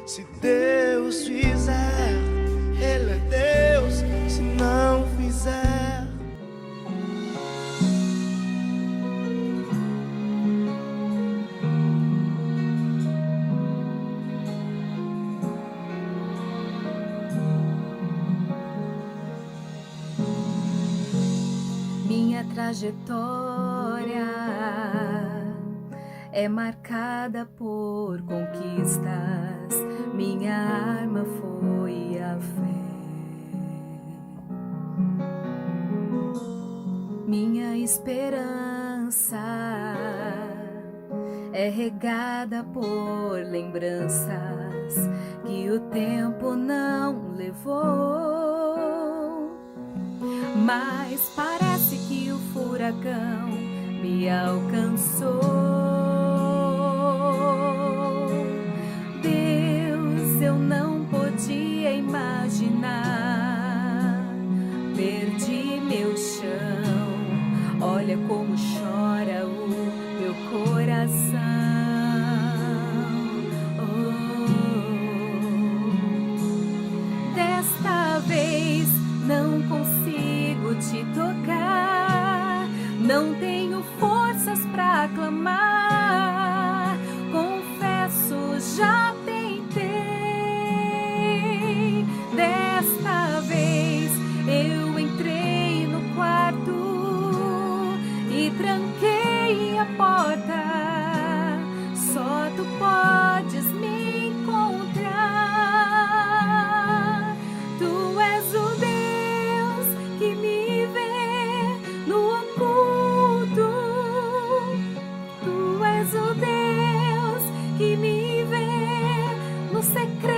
Se Deus fizer, Ele é Deus. Se não fizer, minha trajetória é marcada por conquistas. Minha arma foi a fé. Minha esperança é regada por lembranças que o tempo não levou. Mas parece que o furacão me alcançou. Eu não podia imaginar, perdi meu chão. Olha como chora o meu coração. Desta vez não consigo te tocar, não tenho forças pra clamar. Confesso, já desta vez eu entrei no quarto e tranquei a porta. Só tu podes me encontrar. Tu és o Deus que me vê no oculto. Tu és o Deus que me vê no secreto.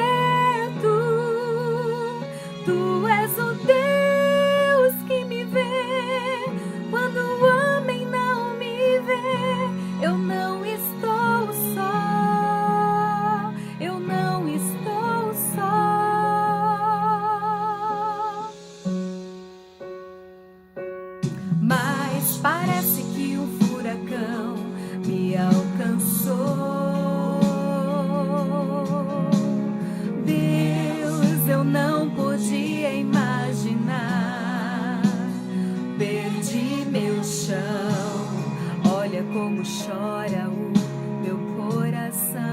Tu és o Deus que me vê quando o homem não me vê. Eu não estou só, eu não estou só. Mas parece que um furacão me alcançou. Deus, eu não podia imaginar, perdi meu chão. Olha como chora o meu coração.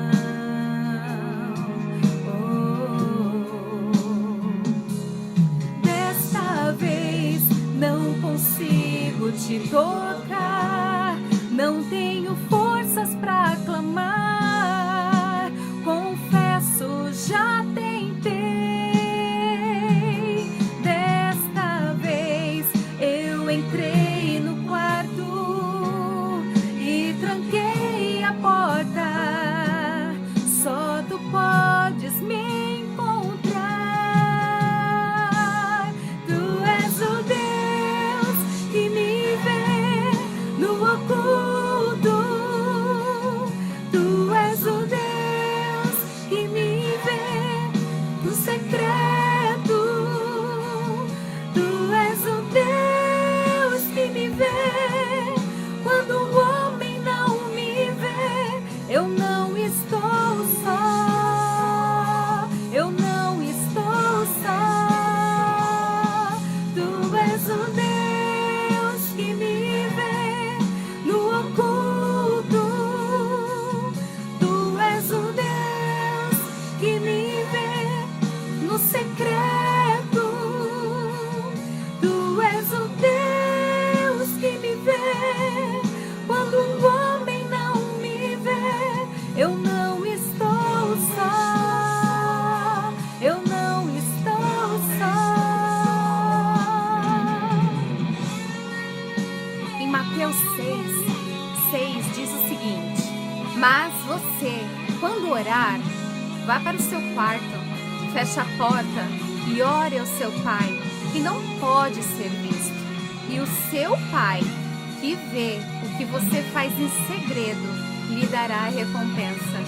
Desta vez não consigo te tocar, não tenho forças pra clamar. Confesso, já tentei. Entrei no quarto e tranquei a porta. Só tu podes me encontrar. Tu és o Deus que me vê no oculto. Tu és o Deus que me vê no secreto. Tu és o Deus que me vê Mateus 6 diz o seguinte: mas você, quando orar, vá para o seu quarto, feche a porta e ore ao seu Pai, que não pode ser visto. E o seu Pai, que vê o que você faz em segredo, lhe dará a recompensa.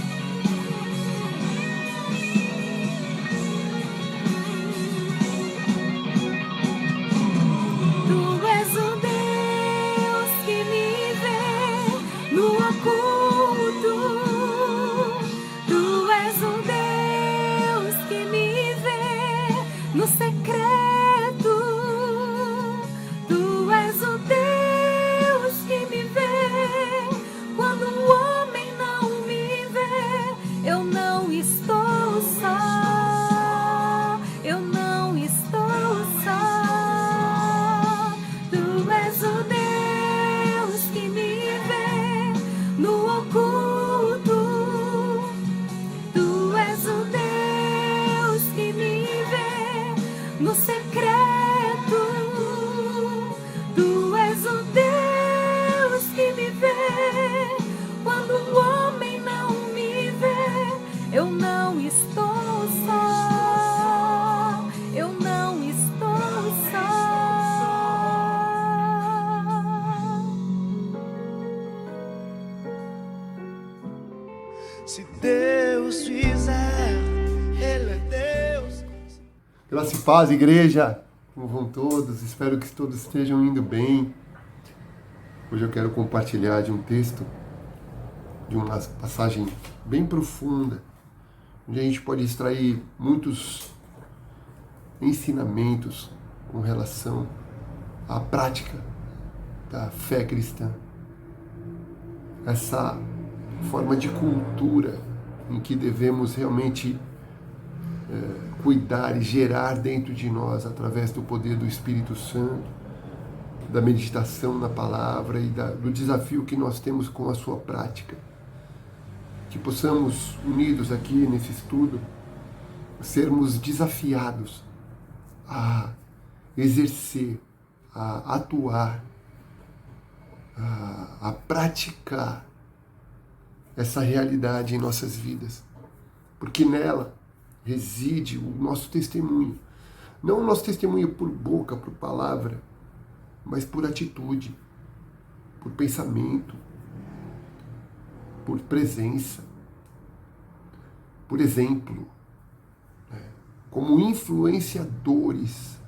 Tu és o Deus que me vê no oculto. Tu és o Deus que me vê no secreto. Tu és o Deus que me vê quando o homem não me vê. Eu não estou só. Eu não estou só. Tu és o Deus que me vê no oculto. Tu és o Deus que me vê no secreto. Tu és o Deus que me vê quando o homem não me vê. Eu não estou só. Eu não estou só. Se Deus fizer, Ele é Deus. Graça e paz, igreja! Como vão todos? Espero que todos estejam indo bem. Hoje eu quero compartilhar de um texto, de uma passagem bem profunda, onde a gente pode extrair muitos ensinamentos com relação à prática da fé cristã. Essa forma de cultura em que devemos realmente cuidar e gerar dentro de nós, através do poder do Espírito Santo, da meditação na palavra e do desafio que nós temos com a sua prática. Que possamos, unidos aqui nesse estudo, sermos desafiados a exercer, a atuar, a praticar essa realidade em nossas vidas. Porque nela reside o nosso testemunho. Não o nosso testemunho por boca, por palavra, mas por atitude, por pensamento, por presença, por exemplo, como influenciadores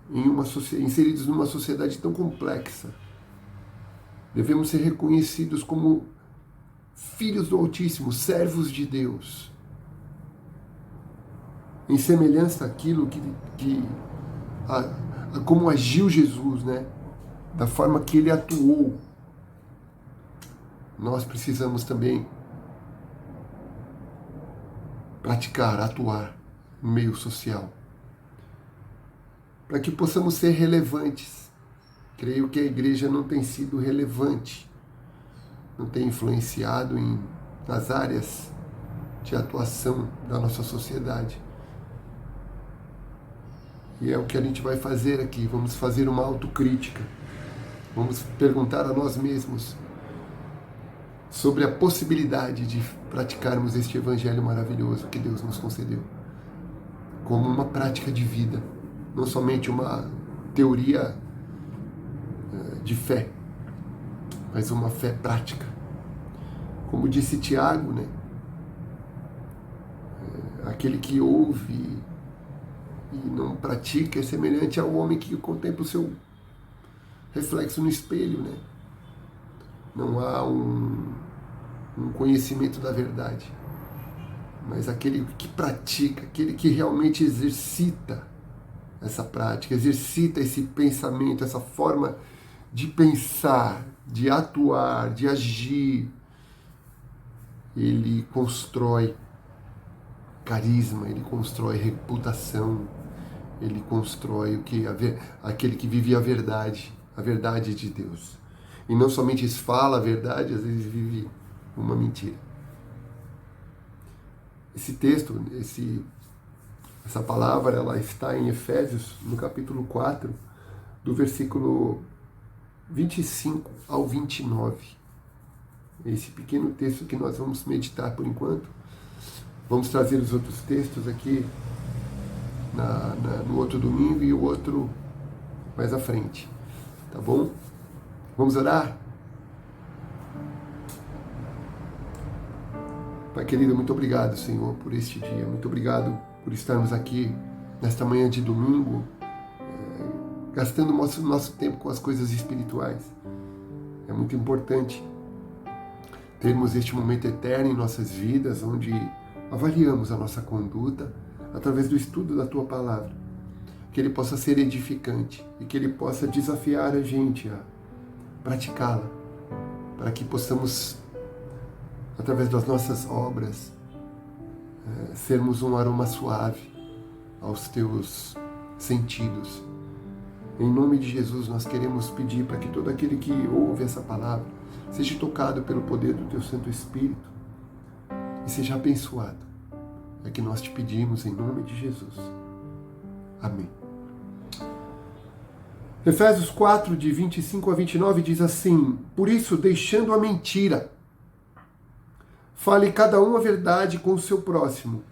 inseridos numa sociedade tão complexa. Devemos ser reconhecidos como filhos do Altíssimo, servos de Deus, em semelhança àquilo como agiu Jesus, né? Da forma que ele atuou. Nós precisamos também praticar, atuar no meio social, para que possamos ser relevantes. Creio que a igreja não tem sido relevante, não tem influenciado nas áreas de atuação da nossa sociedade. E é o que a gente vai fazer aqui. Vamos fazer uma autocrítica. Vamos perguntar a nós mesmos sobre a possibilidade de praticarmos este evangelho maravilhoso que Deus nos concedeu, como uma prática de vida, não somente uma teoria de fé, mas uma fé prática. Como disse Tiago, né? Aquele que ouve e não pratica é semelhante ao homem que contempla o seu reflexo no espelho, né? Não há um conhecimento da verdade, mas aquele que pratica, aquele que realmente exercita essa prática, exercita esse pensamento, essa forma de pensar, de atuar, de agir, ele constrói carisma, ele constrói reputação, ele constrói aquele que vive a verdade de Deus. E não somente fala a verdade, às vezes vive uma mentira. Esse texto, essa palavra, ela está em Efésios, no capítulo 4, do versículo 25 ao 29. Esse pequeno texto que nós vamos meditar por enquanto. Vamos trazer os outros textos aqui no outro domingo e o outro mais à frente. Tá bom? Vamos orar? Pai querido, muito obrigado, Senhor, por este dia. Muito obrigado por estarmos aqui nesta manhã de domingo, gastando nosso tempo com as coisas espirituais. É muito importante termos este momento eterno em nossas vidas, onde avaliamos a nossa conduta através do estudo da Tua Palavra. Que ele possa ser edificante e que ele possa desafiar a gente a praticá-la, para que possamos, através das nossas obras, sermos um aroma suave aos Teus sentidos. Em nome de Jesus, nós queremos pedir para que todo aquele que ouve essa palavra seja tocado pelo poder do Teu Santo Espírito e seja abençoado. É que nós te pedimos em nome de Jesus. Amém. Efésios 4, de 25 a 29, diz assim: por isso, deixando a mentira, fale cada um a verdade com o seu próximo,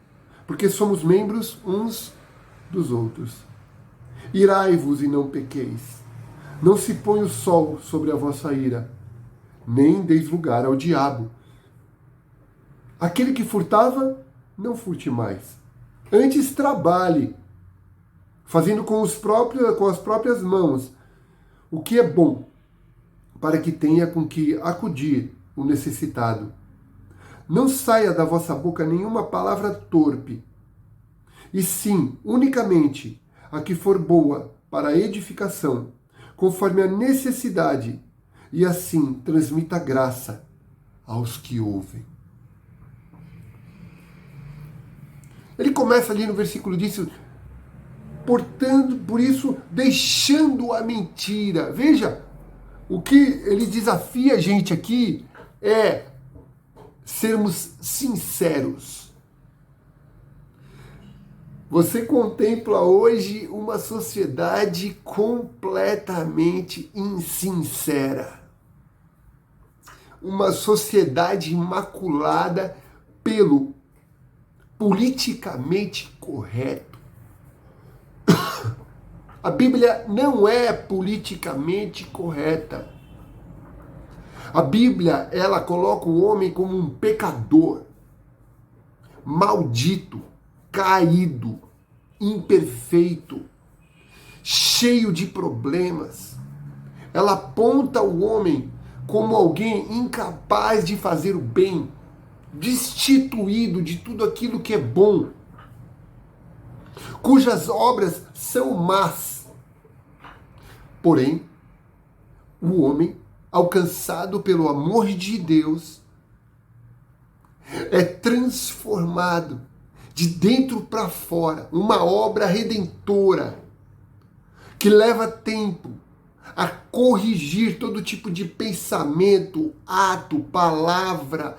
porque somos membros uns dos outros. Irai-vos e não pequeis. Não se põe o sol sobre a vossa ira, nem deis lugar ao diabo. Aquele que furtava, não furte mais. Antes trabalhe, fazendo com as próprias mãos o que é bom, para que tenha com que acudir o necessitado. Não saia da vossa boca nenhuma palavra torpe, e sim, unicamente, a que for boa para a edificação, conforme a necessidade, e assim transmita graça aos que ouvem. Ele começa ali no versículo disso, portanto, por isso, deixando a mentira. Veja, o que ele desafia a gente aqui é sermos sinceros. Você contempla hoje uma sociedade completamente insincera. Uma sociedade imaculada pelo politicamente correto. A Bíblia não é politicamente correta. A Bíblia, ela coloca o homem como um pecador, maldito, caído, imperfeito, cheio de problemas. Ela aponta o homem como alguém incapaz de fazer o bem, destituído de tudo aquilo que é bom, cujas obras são más. Porém, o homem, alcançado pelo amor de Deus, é transformado de dentro para fora, uma obra redentora que leva tempo a corrigir todo tipo de pensamento, ato, palavra,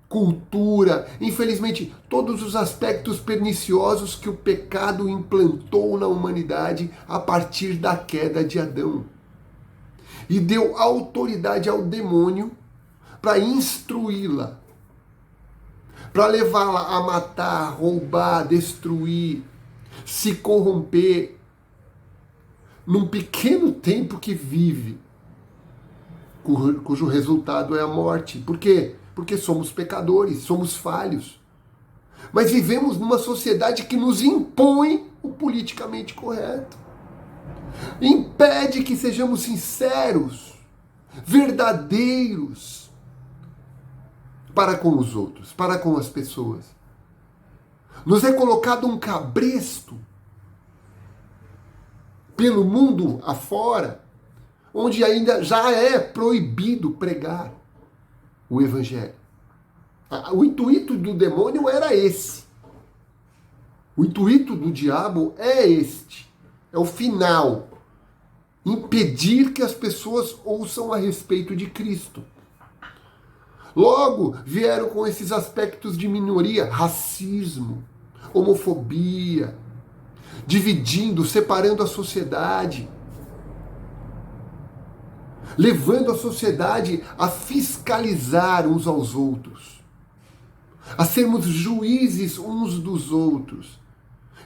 cultura, infelizmente, todos os aspectos perniciosos que o pecado implantou na humanidade a partir da queda de Adão. E deu autoridade ao demônio para instruí-la, para levá-la a matar, roubar, destruir, se corromper, num pequeno tempo que vive, cujo resultado é a morte. Por quê? Porque somos pecadores, somos falhos. Mas vivemos numa sociedade que nos impõe o politicamente correto. Impede que sejamos sinceros, verdadeiros para com os outros, para com as pessoas. Nos é colocado um cabresto pelo mundo afora, onde ainda já é proibido pregar o Evangelho. O intuito do demônio era esse. O intuito do diabo é este. É o final. Impedir que as pessoas ouçam a respeito de Cristo. Logo, vieram com esses aspectos de minoria, racismo, homofobia, dividindo, separando a sociedade. levando a sociedade a fiscalizar uns aos outros, a sermos juízes uns dos outros.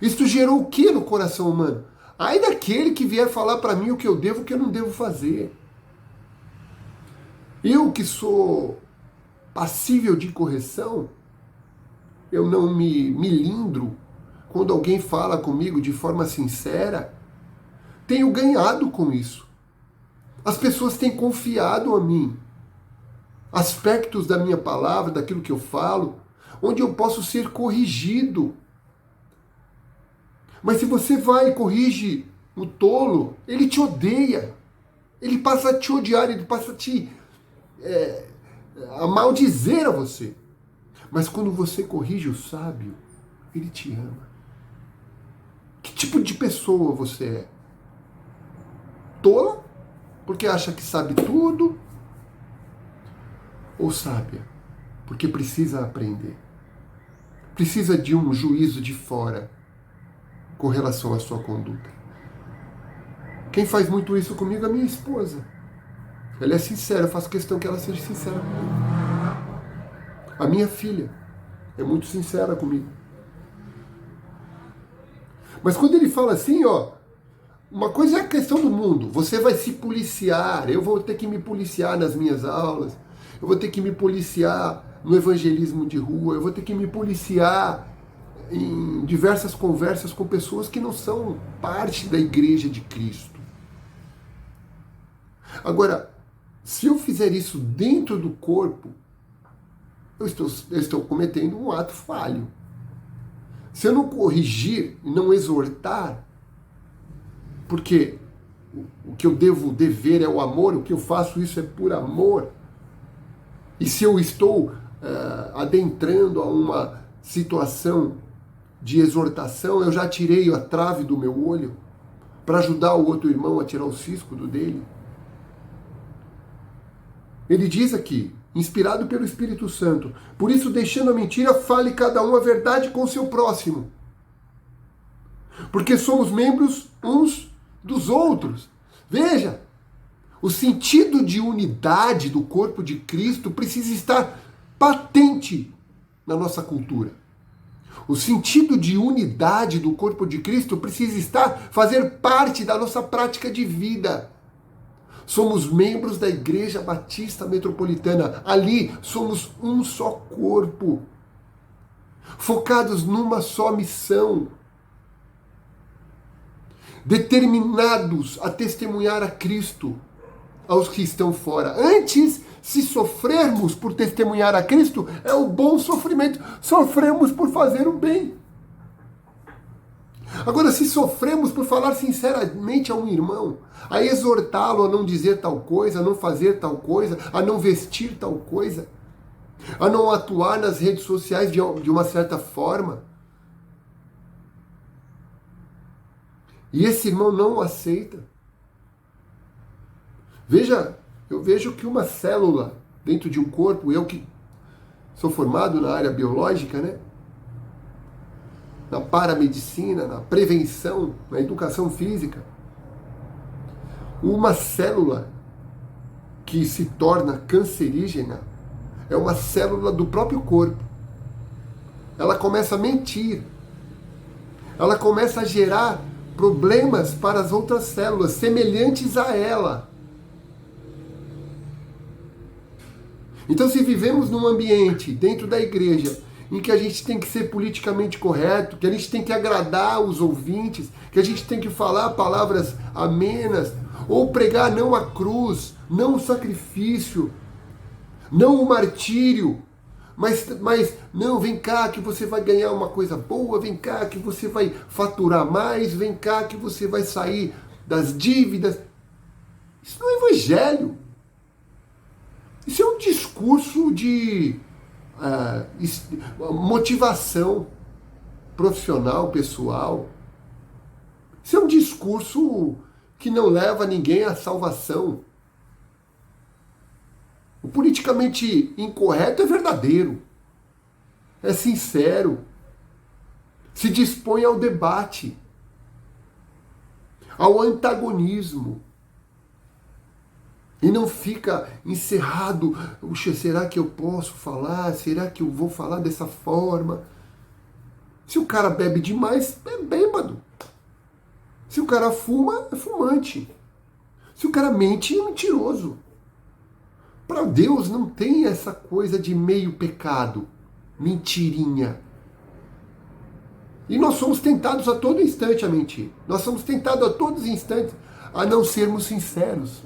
Isto gerou o que no coração humano? Ai daquele que vier falar para mim o que eu devo e o que eu não devo fazer. Eu que sou passível de correção, eu não me milindro quando alguém fala comigo de forma sincera, tenho ganhado com isso. As pessoas têm confiado a mim aspectos da minha palavra, daquilo que eu falo, onde eu posso ser corrigido. Mas se você vai e corrige o tolo, ele te odeia. Ele passa a te odiar, ele passa a te a maldizer a você. Mas quando você corrige o sábio, ele te ama. Que tipo de pessoa você é? Tola? Porque acha que sabe tudo? Ou sábia? Porque precisa aprender. Precisa de um juízo de fora com relação à sua conduta. Quem faz muito isso comigo é a minha esposa. Ela é sincera, eu faço questão que ela seja sincera comigo. A minha filha é muito sincera comigo. Mas quando ele fala assim, ó, uma coisa é a questão do mundo. Você vai se policiar, eu vou ter que me policiar nas minhas aulas, eu vou ter que me policiar no evangelismo de rua, eu vou ter que me policiar em diversas conversas com pessoas que não são parte da igreja de Cristo. Agora, se eu fizer isso dentro do corpo, eu estou cometendo um ato falho. Se eu não corrigir e não exortar, porque o que eu devo dever é o amor, o que eu faço isso é por amor, e se eu estou adentrando a uma situação de exortação, eu já tirei a trave do meu olho para ajudar o outro irmão a tirar o cisco do dele. Ele diz aqui, inspirado pelo Espírito Santo, por isso, deixando a mentira, fale cada um a verdade com o seu próximo. Porque somos membros uns dos outros. Veja, o sentido de unidade do corpo de Cristo precisa estar patente na nossa cultura. O sentido de unidade do corpo de Cristo precisa fazer parte da nossa prática de vida. Somos membros da Igreja Batista Metropolitana. Ali somos um só corpo, focados numa só missão, determinados a testemunhar a Cristo aos que estão fora. Antes, se sofrermos por testemunhar a Cristo, é o bom sofrimento. Sofremos por fazer o bem. Agora, se sofremos por falar sinceramente a um irmão, a exortá-lo a não dizer tal coisa, a não fazer tal coisa, a não vestir tal coisa, a não atuar nas redes sociais de uma certa forma, e esse irmão não o aceita. Veja, eu vejo que uma célula dentro de um corpo, eu que sou formado na área biológica, né? Na paramedicina, na prevenção, na educação física, uma célula que se torna cancerígena é uma célula do próprio corpo. Ela começa a mentir. Ela começa a gerar problemas para as outras células semelhantes a ela. Então, se vivemos num ambiente dentro da igreja em que a gente tem que ser politicamente correto, que a gente tem que agradar os ouvintes, que a gente tem que falar palavras amenas, ou pregar não a cruz, não o sacrifício, não o martírio, mas não, vem cá que você vai ganhar uma coisa boa, vem cá que você vai faturar mais, vem cá que você vai sair das dívidas. Isso não é evangelho. Isso é um discurso de motivação profissional, pessoal. Isso é um discurso que não leva ninguém à salvação. O politicamente incorreto é verdadeiro, é sincero, se dispõe ao debate, ao antagonismo. E não fica encerrado, puxa, será que eu posso falar? Será que eu vou falar dessa forma? Se o cara bebe demais, é bêbado. Se o cara fuma, é fumante. Se o cara mente, é mentiroso. Para Deus não tem essa coisa de meio pecado, mentirinha. E nós somos tentados a todo instante a mentir. Nós somos tentados a todos os instantes a não sermos sinceros.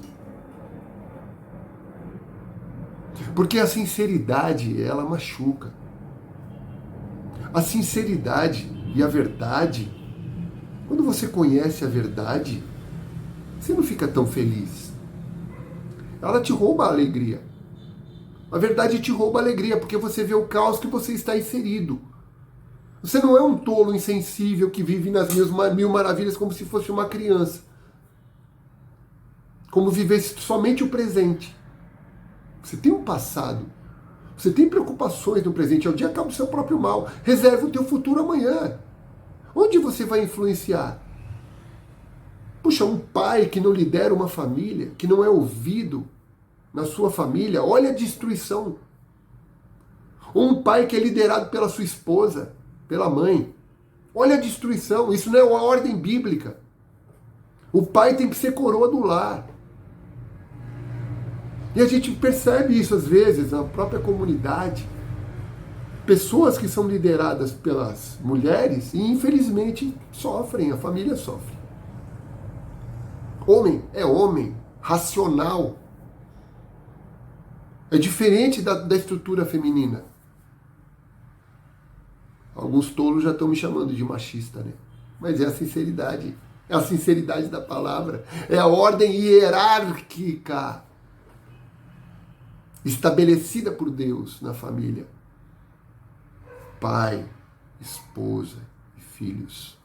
Porque a sinceridade, ela machuca. A sinceridade e a verdade, quando você conhece a verdade, você não fica tão feliz. Ela te rouba a alegria. A verdade te rouba a alegria, porque você vê o caos que você está inserido. Você não é um tolo insensível que vive nas mil maravilhas como se fosse uma criança. Como vivesse somente o presente. Você tem um passado. Você tem preocupações no presente. É o dia que acaba o seu próprio mal. Reserva o teu futuro amanhã. Onde você vai influenciar? Puxa, um pai que não lidera uma família, que não é ouvido na sua família, olha a destruição. Ou um pai que é liderado pela sua esposa, pela mãe, olha a destruição. Isso não é uma ordem bíblica. O pai tem que ser coroa do lar. E a gente percebe isso às vezes na própria comunidade. Pessoas que são lideradas pelas mulheres e infelizmente sofrem, a família sofre. Homem é homem, racional. É diferente da estrutura feminina. Alguns tolos já estão me chamando de machista, né? Mas é a sinceridade. É a sinceridade da palavra. É a ordem hierárquica estabelecida por Deus na família. Pai, esposa e filhos.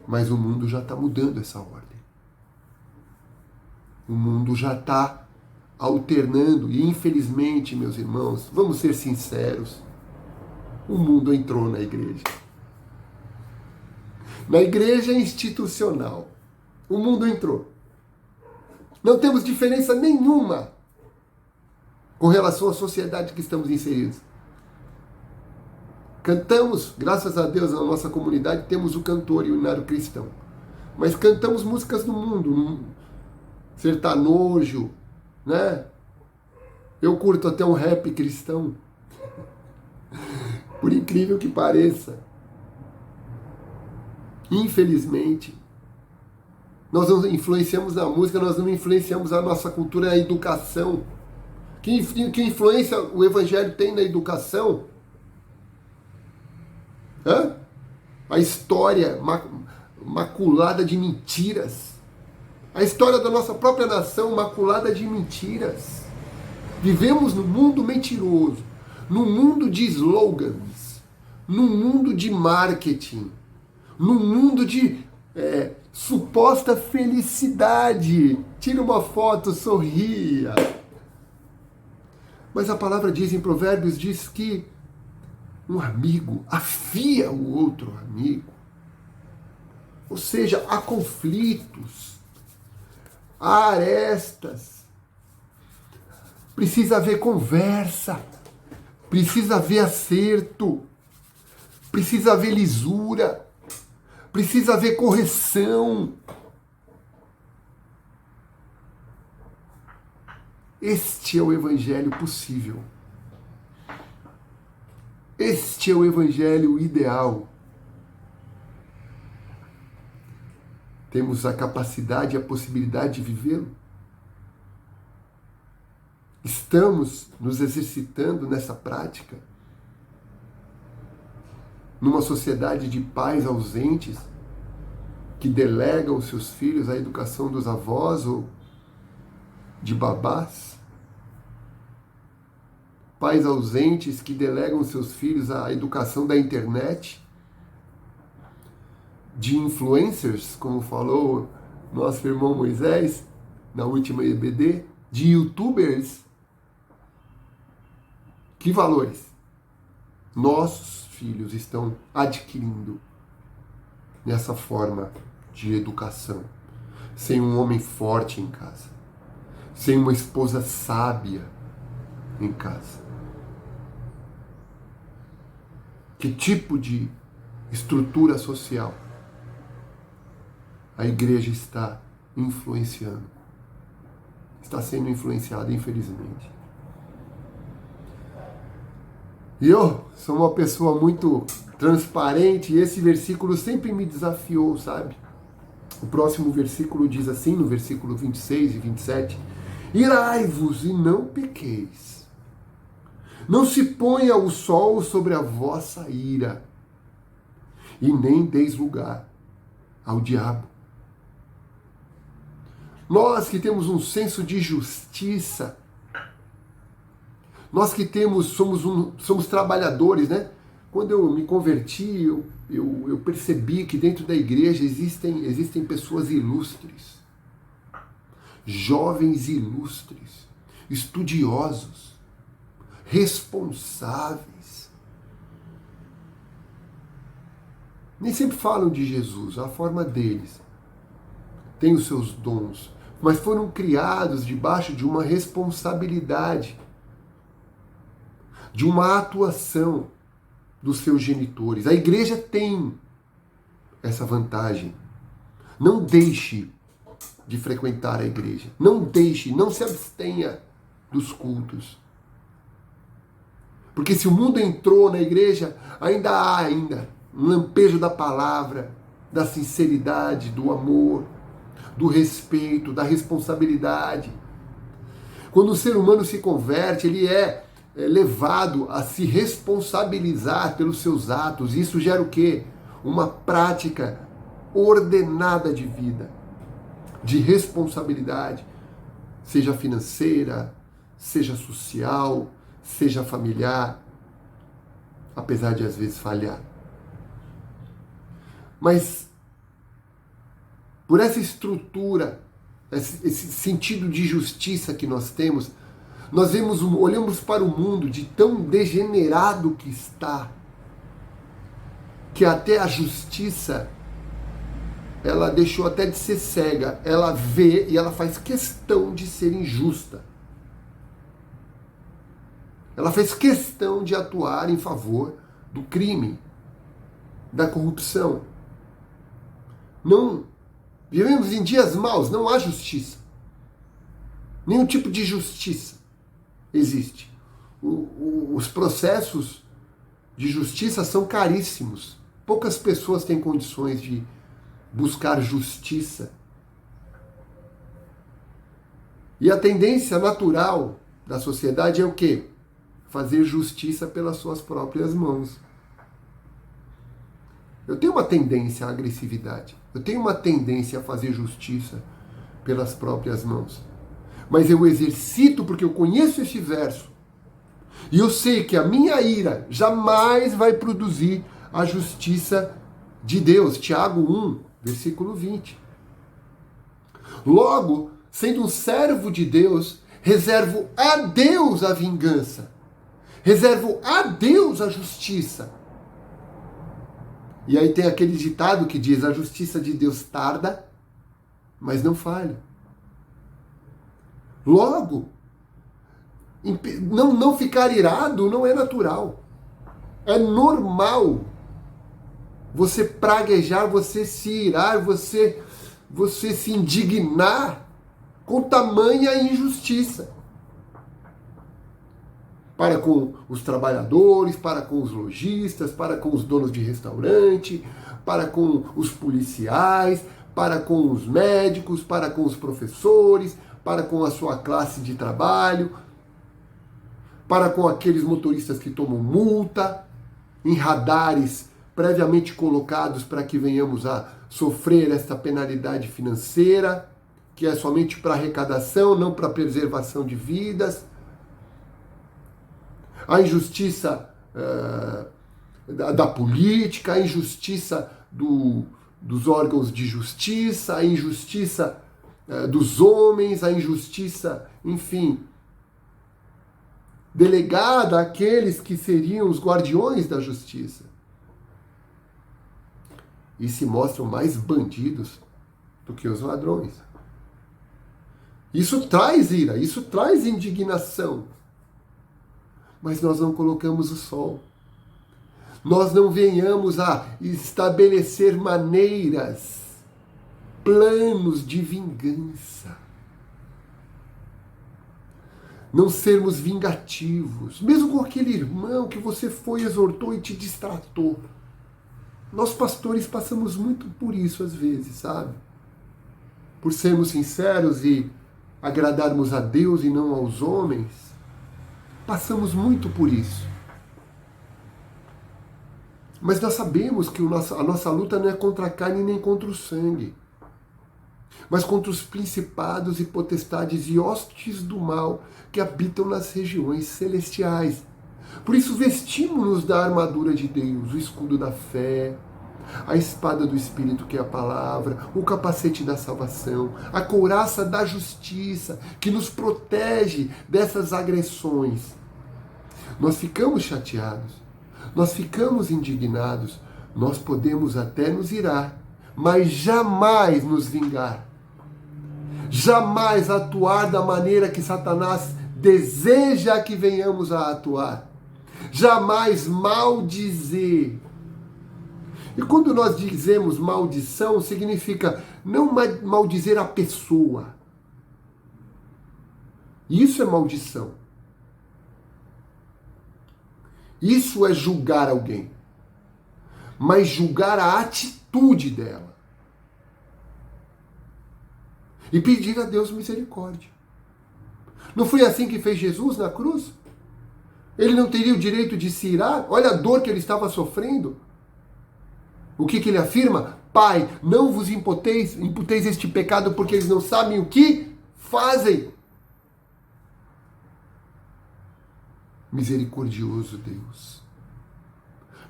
Mas o mundo já está mudando essa ordem. O mundo já está alternando. E infelizmente, meus irmãos, vamos ser sinceros, o mundo entrou na igreja. Na igreja institucional. O mundo entrou. Não temos diferença nenhuma com relação à sociedade que estamos inseridos. Cantamos, graças a Deus, na nossa comunidade, temos o cantor e o hinário cristão. Mas cantamos músicas do mundo, sertanojo, né? Eu curto até um rap cristão. Por incrível que pareça. Infelizmente, nós não influenciamos na música, nós não influenciamos a nossa cultura, a educação. Que influência o Evangelho tem na educação? Hã? A história maculada de mentiras. A história da nossa própria nação maculada de mentiras. Vivemos num mundo mentiroso, num mundo de slogans, num mundo de marketing, num mundo de suposta felicidade. Tira uma foto, sorria. Mas a palavra diz em Provérbios, diz que um amigo afia o outro amigo. Ou seja, há conflitos, há arestas, precisa haver conversa, precisa haver acerto, precisa haver lisura, precisa haver correção. Este é o evangelho possível. Este é o evangelho ideal. Temos a capacidade e a possibilidade de vivê-lo. Estamos nos exercitando nessa prática. Numa sociedade de pais ausentes que delegam os seus filhos à educação dos avós ou de babás. Pais ausentes que delegam seus filhos à educação da internet, de influencers, como falou nosso irmão Moisés na última EBD, de youtubers. Que valores nossos filhos estão adquirindo nessa forma de educação, sem um homem forte em casa, sem uma esposa sábia em casa? Que tipo de estrutura social a igreja está influenciando? Está sendo influenciada, infelizmente. E eu sou uma pessoa muito transparente e esse versículo sempre me desafiou, sabe? O próximo versículo diz assim, no versículo 26 e 27, irai-vos e não pequeis. Não se ponha o sol sobre a vossa ira, e nem deis lugar ao diabo. Nós que temos um senso de justiça, nós que somos trabalhadores, né? Quando eu me converti, eu percebi que dentro da igreja existem pessoas ilustres, jovens ilustres, estudiosos, responsáveis. Nem sempre falam de Jesus, a forma deles. Têm os seus dons, mas foram criados debaixo de uma responsabilidade, de uma atuação dos seus genitores. A igreja tem essa vantagem. Não deixe de frequentar a igreja. Não se abstenha dos cultos. Porque se o mundo entrou na igreja, ainda há um lampejo da palavra, da sinceridade, do amor, do respeito, da responsabilidade. Quando o ser humano se converte, ele é levado a se responsabilizar pelos seus atos. Isso gera o quê? Uma prática ordenada de vida, de responsabilidade, seja financeira, seja social, seja familiar, apesar de às vezes falhar. Mas por essa estrutura, esse sentido de justiça que nós temos, nós olhamos para o mundo de tão degenerado que está, que até a justiça, ela deixou até de ser cega. Ela vê e ela faz questão de ser injusta. Ela faz questão de atuar em favor do crime, da corrupção. Não vivemos em dias maus, não há justiça. Nenhum tipo de justiça existe. Os processos de justiça são caríssimos. Poucas pessoas têm condições de buscar justiça. E a tendência natural da sociedade é o quê? Fazer justiça pelas suas próprias mãos. Eu tenho uma tendência à agressividade. Eu tenho uma tendência a fazer justiça pelas próprias mãos. Mas eu exercito porque eu conheço este verso. E eu sei que a minha ira jamais vai produzir a justiça de Deus. Tiago 1, versículo 20. Logo, sendo um servo de Deus, reservo a Deus a vingança. Reservo a Deus a justiça. E aí tem aquele ditado que diz: a justiça de Deus tarda, mas não falha. Logo, não ficar irado não é natural. É normal você praguejar, você se irar, você se indignar com tamanha injustiça. Para com os trabalhadores, para com os lojistas, para com os donos de restaurante, para com os policiais, para com os médicos, para com os professores, para com a sua classe de trabalho, para com aqueles motoristas que tomam multa, em radares previamente colocados para que venhamos a sofrer esta penalidade financeira, que é somente para arrecadação, não para preservação de vidas. A injustiça da política, a injustiça dos órgãos de justiça, a injustiça dos homens, a injustiça, enfim, delegada àqueles que seriam os guardiões da justiça. E se mostram mais bandidos do que os ladrões. Isso traz ira, isso traz indignação. Mas nós não colocamos o sol. Nós não venhamos a estabelecer maneiras, planos de vingança. Não sermos vingativos, mesmo com aquele irmão que você foi, exortou e te distratou. Nós pastores passamos muito por isso às vezes, sabe? Por sermos sinceros e agradarmos a Deus e não aos homens, passamos muito por isso. Mas nós sabemos que a nossa luta não é contra a carne nem contra o sangue, mas contra os principados e potestades e hostes do mal que habitam nas regiões celestiais. Por isso vestimos-nos da armadura de Deus, o escudo da fé, a espada do Espírito, que é a palavra, o capacete da salvação, a couraça da justiça, que nos protege dessas agressões. Nós ficamos chateados, nós ficamos indignados, nós podemos até nos irar, mas jamais nos vingar. Jamais atuar da maneira que Satanás deseja que venhamos a atuar. Jamais maldizer. E quando nós dizemos maldição, significa não maldizer a pessoa. Isso é maldição. Isso é julgar alguém. Mas julgar a atitude dela. E pedir a Deus misericórdia. Não foi assim que fez Jesus na cruz? Ele não teria o direito de se irar? Olha a dor que ele estava sofrendo. O que ele afirma? Pai, não vos imputeis este pecado porque eles não sabem o que fazem. Misericordioso Deus.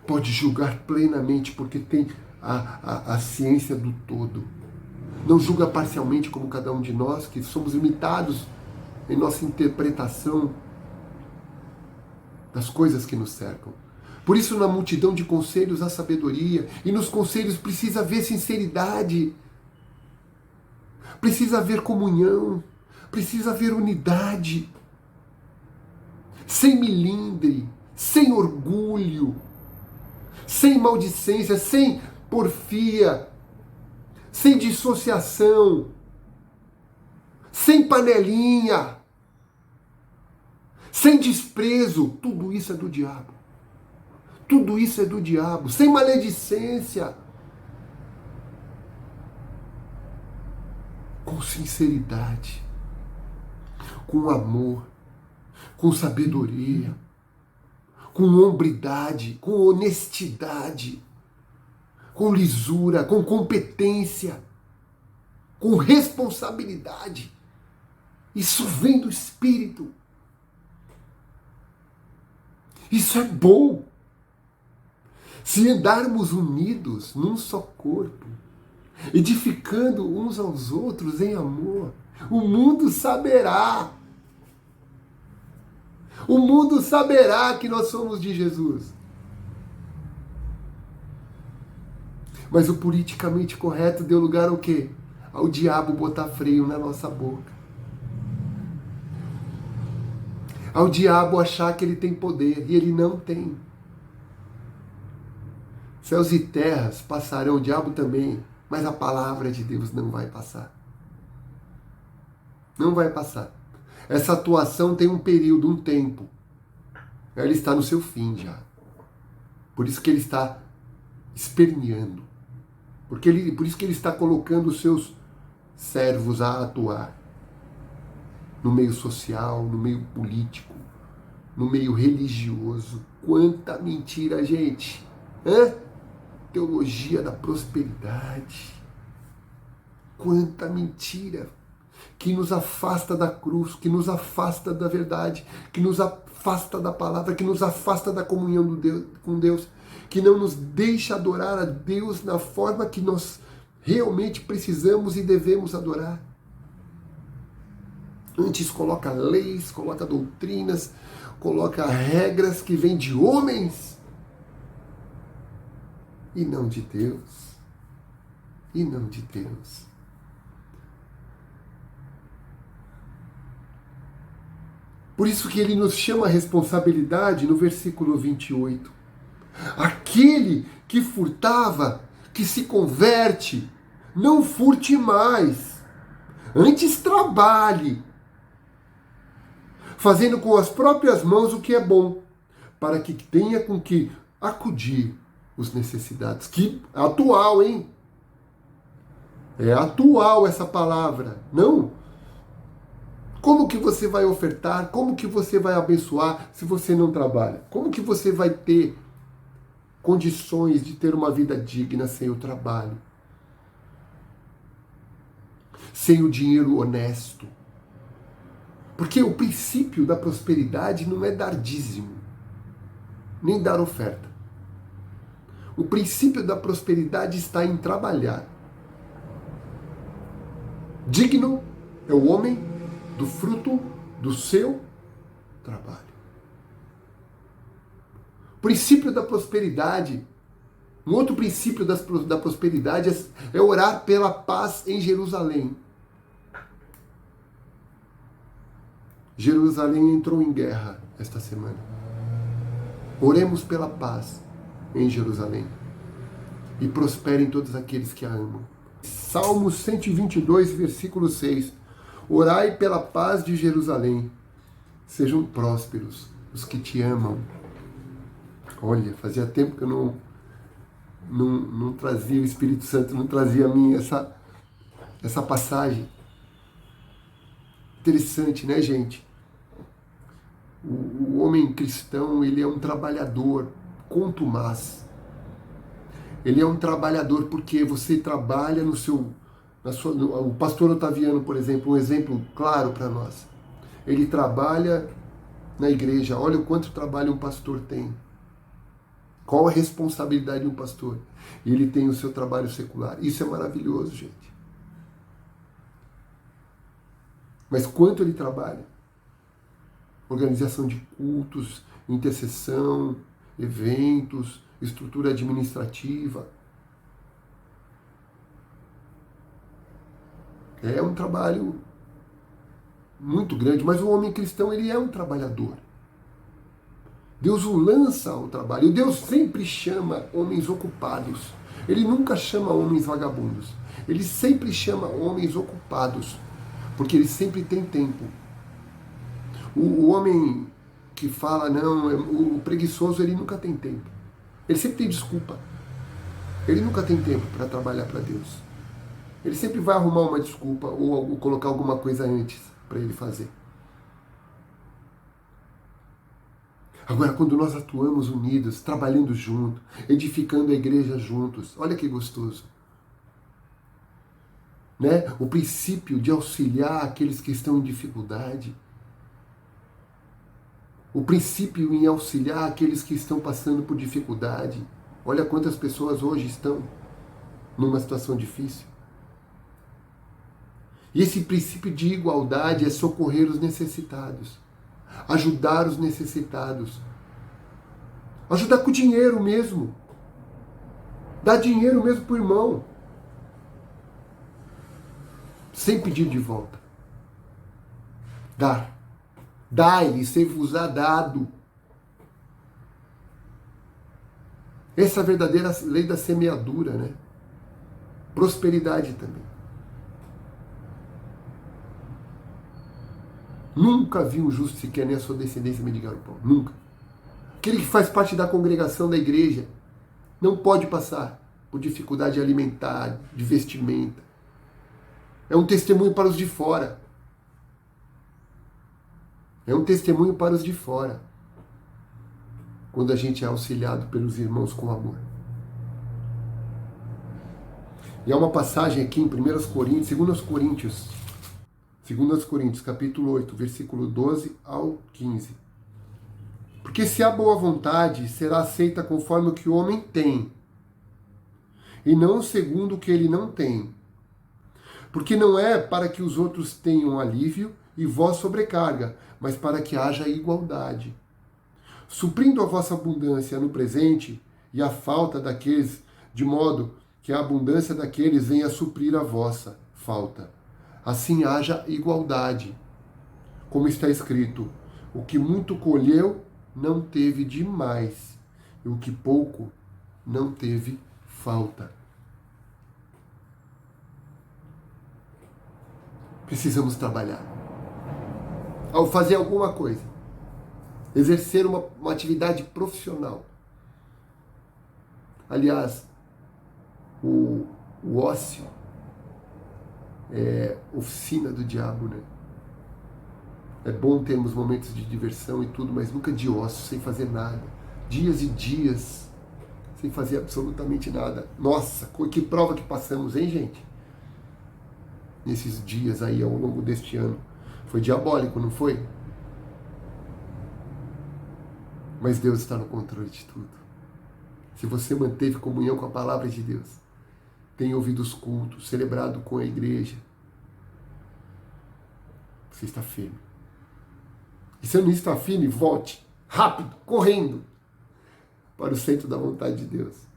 Pode julgar plenamente porque tem a ciência do todo. Não julga parcialmente como cada um de nós, que somos limitados em nossa interpretação das coisas que nos cercam. Por isso, na multidão de conselhos, há sabedoria. E nos conselhos precisa haver sinceridade. Precisa haver comunhão. Precisa haver unidade. Sem milindre. Sem orgulho. Sem maldicência. Sem porfia. Sem dissociação. Sem panelinha. Sem desprezo. Tudo isso é do diabo. Tudo isso é do diabo, sem maledicência, com sinceridade, com amor, com sabedoria, com hombridade, com honestidade, com lisura, com competência, com responsabilidade. Isso vem do Espírito. Isso é bom. Se andarmos unidos num só corpo, edificando uns aos outros em amor, o mundo saberá. O mundo saberá que nós somos de Jesus. Mas o politicamente correto deu lugar ao quê? Ao diabo botar freio na nossa boca. Ao diabo achar que ele tem poder, e ele não tem. Céus e terras passarão, o diabo também, mas a palavra de Deus não vai passar. Não vai passar. Essa atuação tem um período, um tempo. Ela está no seu fim já. Por isso que ele está esperneando. Por isso que ele está colocando os seus servos a atuar. No meio social, no meio político, no meio religioso. Quanta mentira, gente! Hã? Teologia da prosperidade. Quanta mentira que nos afasta da cruz, que nos afasta da verdade, que nos afasta da palavra, que nos afasta da comunhão com Deus, que não nos deixa adorar a Deus na forma que nós realmente precisamos e devemos adorar. Antes coloca leis, coloca doutrinas, coloca regras que vêm de homens, e não de Deus. E não de Deus. Por isso que ele nos chama a responsabilidade no versículo 28. Aquele que furtava, que se converte, não furte mais. Antes trabalhe, fazendo com as próprias mãos o que é bom, para que tenha com que acudir os necessitados. Que atual, hein? É atual essa palavra. Não. Como que você vai ofertar? Como que você vai abençoar se você não trabalha? Como que você vai ter condições de ter uma vida digna sem o trabalho? Sem o dinheiro honesto? Porque o princípio da prosperidade não é dar dízimo, nem dar oferta. O princípio da prosperidade está em trabalhar. Digno é o homem do fruto do seu trabalho. O princípio da prosperidade, um outro princípio da prosperidade é orar pela paz em Jerusalém. Jerusalém entrou em guerra esta semana. Oremos pela paz em Jerusalém e prosperem todos aqueles que a amam. Salmos 122, versículo 6. Orai pela paz de Jerusalém. Sejam prósperos os que te amam. Olha, fazia tempo que eu não trazia o Espírito Santo, não trazia a mim essa passagem. Interessante, né, gente? O homem cristão, ele é um trabalhador contumaz. Ele é um trabalhador porque você trabalha o pastor Otaviano, por exemplo, um exemplo claro para nós. Ele trabalha na igreja. Olha o quanto trabalho um pastor tem. Qual a responsabilidade de um pastor? E ele tem o seu trabalho secular. Isso é maravilhoso, gente. Mas quanto ele trabalha? Organização de cultos, intercessão, eventos, estrutura administrativa. É um trabalho muito grande, mas o homem cristão, ele é um trabalhador. Deus o lança ao trabalho. E Deus sempre chama homens ocupados. Ele nunca chama homens vagabundos. Ele sempre chama homens ocupados, porque ele sempre tem tempo. O homem que fala, não, o preguiçoso, ele nunca tem tempo. Ele sempre tem desculpa. Ele nunca tem tempo para trabalhar para Deus. Ele sempre vai arrumar uma desculpa ou colocar alguma coisa antes para ele fazer. Agora, quando nós atuamos unidos, trabalhando junto, edificando a igreja juntos, olha que gostoso. Né? O princípio de auxiliar aqueles que estão em dificuldade. O princípio em auxiliar aqueles que estão passando por dificuldade. Olha quantas pessoas hoje estão numa situação difícil. E esse princípio de igualdade é socorrer os necessitados, ajudar os necessitados, ajudar com dinheiro mesmo, dar dinheiro mesmo para o irmão, sem pedir de volta. Dar. Dai-lhe, ser-vos-á dado. Essa é a verdadeira lei da semeadura, né? Prosperidade também. Nunca vi um justo sequer nem a sua descendência mendigar o pão. Nunca. Aquele que faz parte da congregação da igreja não pode passar por dificuldade alimentar, de vestimenta. É um testemunho para os de fora. É um testemunho para os de fora. Quando a gente é auxiliado pelos irmãos com amor. E há uma passagem aqui em 2 Coríntios, capítulo 8, versículo 12 ao 15. Porque se há boa vontade, será aceita conforme o que o homem tem, e não segundo o que ele não tem. Porque não é para que os outros tenham alívio e vós sobrecarga, mas para que haja igualdade. Suprindo a vossa abundância no presente e a falta daqueles, de modo que a abundância daqueles venha a suprir a vossa falta. Assim haja igualdade. Como está escrito, O que muito colheu não teve demais, e o que pouco não teve falta. Precisamos trabalhar. Ao fazer alguma coisa, exercer uma atividade profissional. Aliás, o ócio é oficina do diabo, né? É bom termos momentos de diversão e tudo, mas nunca de ócio, sem fazer nada. Dias e dias sem fazer absolutamente nada. Nossa, que prova que passamos, hein, gente? Nesses dias aí ao longo deste ano. Foi diabólico, não foi? Mas Deus está no controle de tudo. Se você manteve comunhão com a palavra de Deus, tem ouvido os cultos, celebrado com a igreja, você está firme. E se não está firme, volte, rápido, correndo, para o centro da vontade de Deus.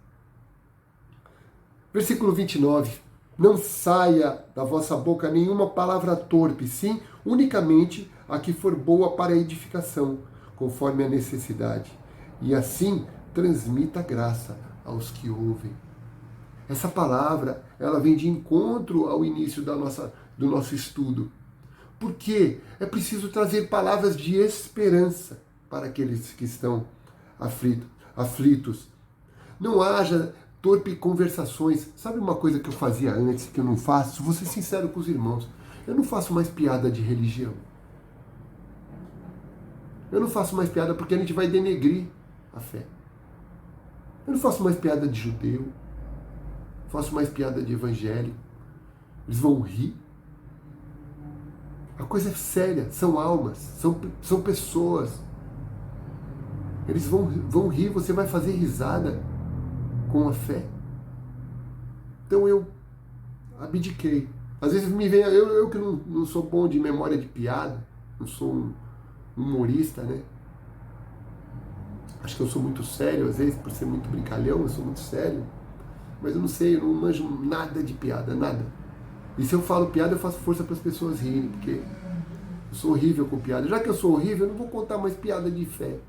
Versículo 29. Não saia da vossa boca nenhuma palavra torpe, sim, unicamente a que for boa para a edificação, conforme a necessidade. E assim transmita graça aos que ouvem. Essa palavra, ela vem de encontro ao início do nosso estudo. Por quê? É preciso trazer palavras de esperança para aqueles que estão aflitos. Não haja torpe conversações. Sabe uma coisa que eu fazia antes, que eu não faço? Vou ser sincero com os irmãos. Eu não faço mais piada de religião. Eu não faço mais piada porque a gente vai denegrir a fé. Eu não faço mais piada de judeu. Faço mais piada de evangélico. Eles vão rir. A coisa é séria, são almas, são pessoas. Eles vão rir, você vai fazer risada com a fé. Então eu abdiquei. Às vezes me vem, eu que não sou bom de memória de piada, não sou um humorista, né? Acho que eu sou muito sério, às vezes, por ser muito brincalhão, eu sou muito sério. Mas eu não sei, eu não manjo nada de piada, nada. E se eu falo piada, eu faço força para as pessoas rirem, porque eu sou horrível com piada. Já que eu sou horrível, eu não vou contar mais piada de fé,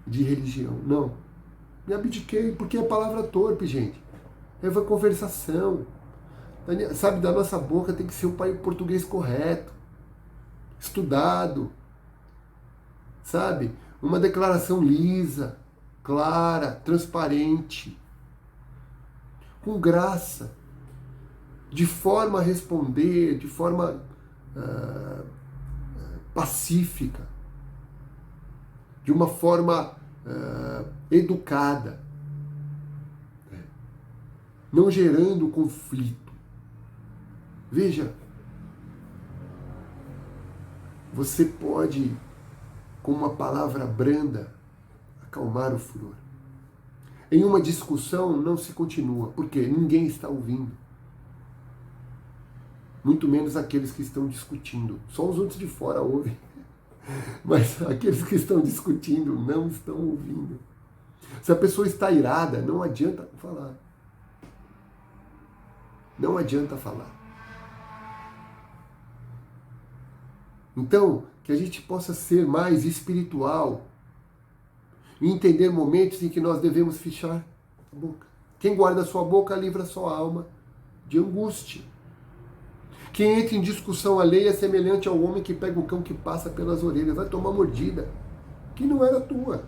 de religião, não. Me abdiquei, porque é palavra torpe, gente. É uma conversação. Sabe, da nossa boca tem que ser o português correto, estudado, sabe? Uma declaração lisa, clara, transparente, com graça, de forma a responder, de forma pacífica, de uma forma educada, não gerando conflito. Veja, você pode, com uma palavra branda, acalmar o furor. Em uma discussão não se continua, porque ninguém está ouvindo. Muito menos aqueles que estão discutindo. Só os outros de fora ouvem. Mas aqueles que estão discutindo não estão ouvindo. Se a pessoa está irada, não adianta falar. Não adianta falar. Então, que a gente possa ser mais espiritual e entender momentos em que nós devemos fechar a boca. Quem guarda a sua boca livra a sua alma de angústia. Quem entra em discussão alheia é semelhante ao homem que pega o cão que passa pelas orelhas. Vai tomar mordida, que não era tua.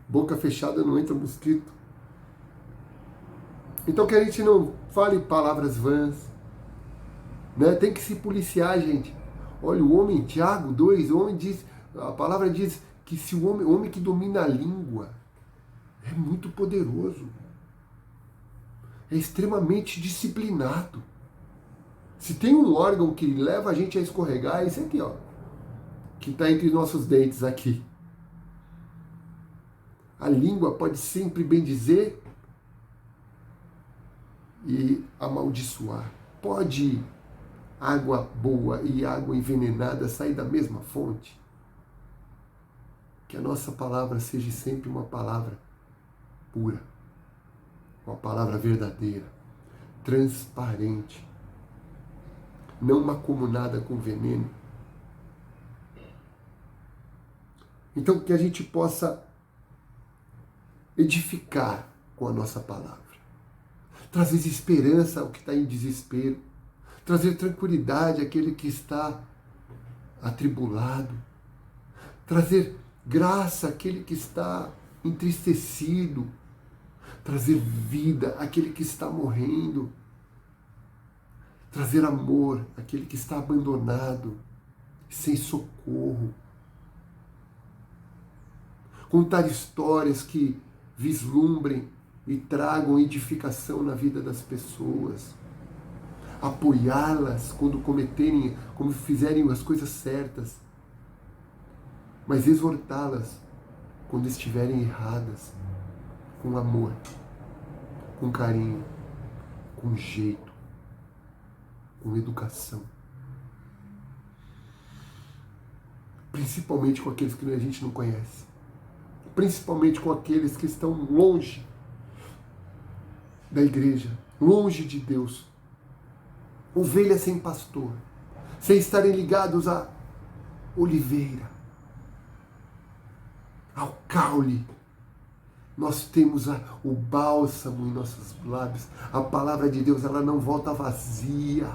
Boca fechada não entra mosquito. Então que a gente não fale palavras vãs. Né? Tem que se policiar, gente. Olha, o homem, Tiago 2, a palavra diz que se o homem que domina a língua é muito poderoso. É extremamente disciplinado. Se tem um órgão que leva a gente a escorregar, é esse aqui, ó. Que está entre nossos dentes aqui. A língua pode sempre bendizer e amaldiçoar. Pode água boa e água envenenada sair da mesma fonte? Que a nossa palavra seja sempre uma palavra pura. Uma palavra verdadeira, transparente. não macumunada com veneno. Então, que a gente possa edificar com a nossa palavra, trazer esperança ao que está em desespero, trazer tranquilidade àquele que está atribulado, trazer graça àquele que está entristecido, trazer vida àquele que está morrendo, trazer amor àquele que está abandonado, sem socorro. Contar histórias que vislumbrem e tragam edificação na vida das pessoas. Apoiá-las quando quando fizerem as coisas certas. Mas exortá-las quando estiverem erradas, com amor, com carinho, com jeito, com educação. Principalmente com aqueles que a gente não conhece. Principalmente com aqueles que estão longe da igreja, longe de Deus. Ovelhas sem pastor, sem estarem ligados à oliveira, ao caule. Nós temos o bálsamo em nossos lábios. A palavra de Deus, ela não volta vazia.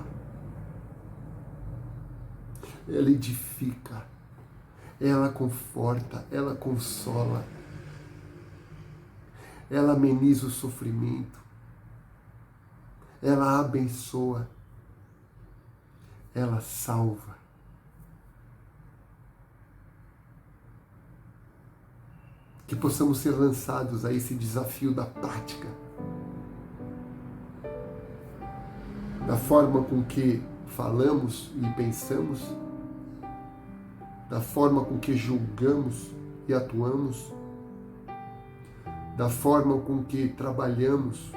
Ela edifica, ela conforta, ela consola, ela ameniza o sofrimento, ela abençoa, ela salva. Que possamos ser lançados a esse desafio da prática, da forma com que falamos e pensamos, da forma com que julgamos e atuamos, da forma com que trabalhamos,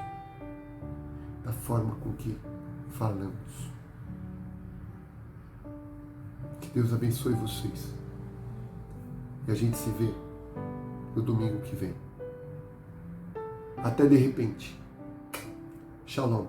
da forma com que falamos. Que Deus abençoe vocês. E a gente se vê no domingo que vem. Até de repente. Shalom.